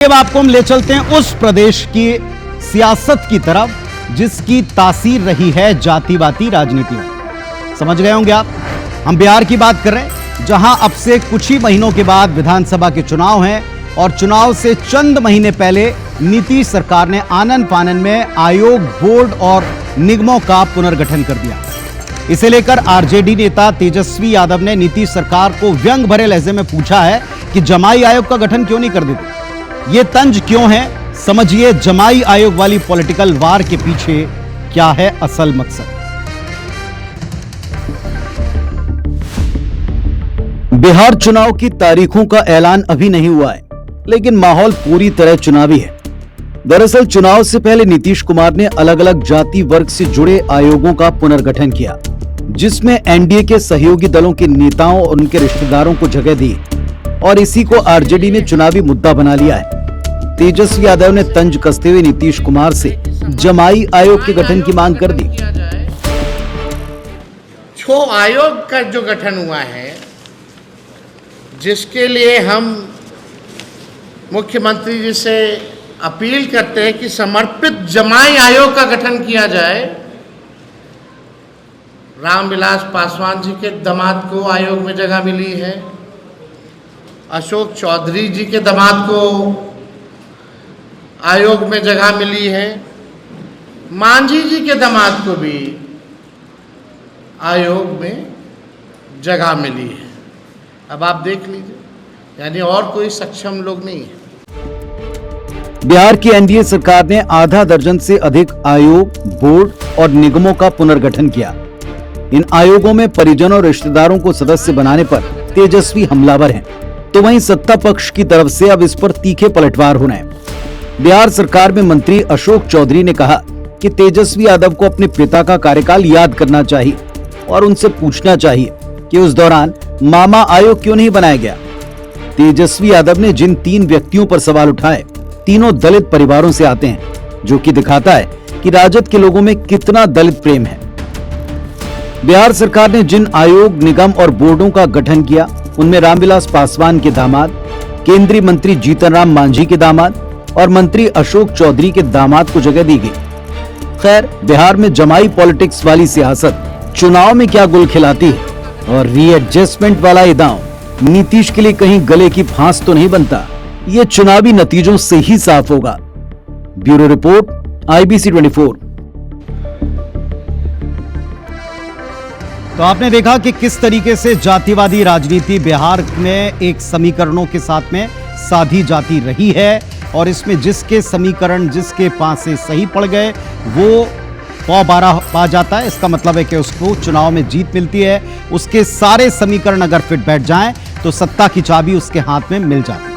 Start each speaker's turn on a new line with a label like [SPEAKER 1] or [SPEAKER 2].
[SPEAKER 1] अब आपको हम ले चलते हैं उस प्रदेश की सियासत की तरफ जिसकी तासीर रही है जातिवादी राजनीति में। समझ गए होंगे आप, हम बिहार की बात कर रहे हैं, जहां अब से कुछ ही महीनों के बाद विधानसभा के चुनाव हैं और चुनाव से चंद महीने पहले नीतीश सरकार ने आनन फानन में आयोग, बोर्ड और निगमों का पुनर्गठन कर दिया। इसे लेकर आरजेडी नेता तेजस्वी यादव ने नीतीश सरकार को व्यंग भरे लहजे में पूछा है कि जमाई आयोग का गठन क्यों नहीं कर देते, ये तंज क्यों है। समझिए जमाई आयोग वाली पॉलिटिकल वार के पीछे क्या है असल मकसद। बिहार चुनाव की तारीखों का ऐलान अभी नहीं हुआ है, लेकिन माहौल पूरी तरह चुनावी है। दरअसल चुनाव से पहले नीतीश कुमार ने अलग अलग जाति वर्ग से जुड़े आयोगों का पुनर्गठन किया, जिसमें एनडीए के सहयोगी दलों के नेताओं और उनके रिश्तेदारों को जगह दी और इसी को आरजेडी ने चुनावी मुद्दा बना लिया है। तेजस्वी यादव ने तंज कसते हुए नीतीश कुमार से जमाई आयोग के गठन की मांग कर दी।
[SPEAKER 2] छो आयोग का जो गठन हुआ है, जिसके लिए हम मुख्यमंत्री जी से अपील करते हैं कि समर्पित जमाई आयोग का गठन किया जाए। रामविलास पासवान जी के दामाद को आयोग में जगह मिली है, अशोक चौधरी जी के दामाद को आयोग में जगह मिली है, मांझी जी के दामाद को भी आयोग में जगह मिली है। अब आप देख लीजिए, यानी और कोई सक्षम लोग नहीं है।
[SPEAKER 1] बिहार की एनडीए सरकार ने आधा दर्जन से अधिक आयोग, बोर्ड और निगमों का पुनर्गठन किया। इन आयोगों में परिजनों और रिश्तेदारों को सदस्य बनाने पर तेजस्वी हमलावर हैं, तो वहीं सत्ता पक्ष की तरफ से अब इस पर तीखे पलटवार हो रहे हैं। बिहार सरकार में मंत्री अशोक चौधरी ने कहा कि तेजस्वी यादव को अपने पिता का कार्यकाल याद करना चाहिए और उनसे पूछना चाहिए कि उस दौरान मामा आयोग क्यों नहीं बनाया गया। तेजस्वी यादव ने जिन 3 व्यक्तियों पर सवाल उठाए, तीनों दलित परिवारों से आते हैं, जो कि दिखाता है कि राजद के लोगों में कितना दलित प्रेम है। बिहार सरकार ने जिन आयोग, निगम और बोर्डों का गठन किया, उनमें रामविलास पासवान के दामाद, केंद्रीय मंत्री जीतन राम मांझी के दामाद और मंत्री अशोक चौधरी के दामाद को जगह दी गई। खैर, बिहार में जमाई पॉलिटिक्स वाली सियासत चुनाव में क्या गुल खिलाती है और रीएडजस्टमेंट वाला ये दांव नीतीश के लिए कहीं गले की फांस तो नहीं बनता, ये चुनावी नतीजों से ही साफ होगा। Bureau report, IBC 24। तो आपने देखा कि किस तरीके से जातिवादी राजनीति बिहार में एक समीकरणों के साथ में साधी जाती रही है और इसमें जिसके समीकरण जिसके पास से सही पड़ गए वो 112 पा जाता है। इसका मतलब है कि उसको चुनाव में जीत मिलती है। उसके सारे समीकरण अगर फिट बैठ जाएं तो सत्ता की चाबी उसके हाथ में मिल जाती है।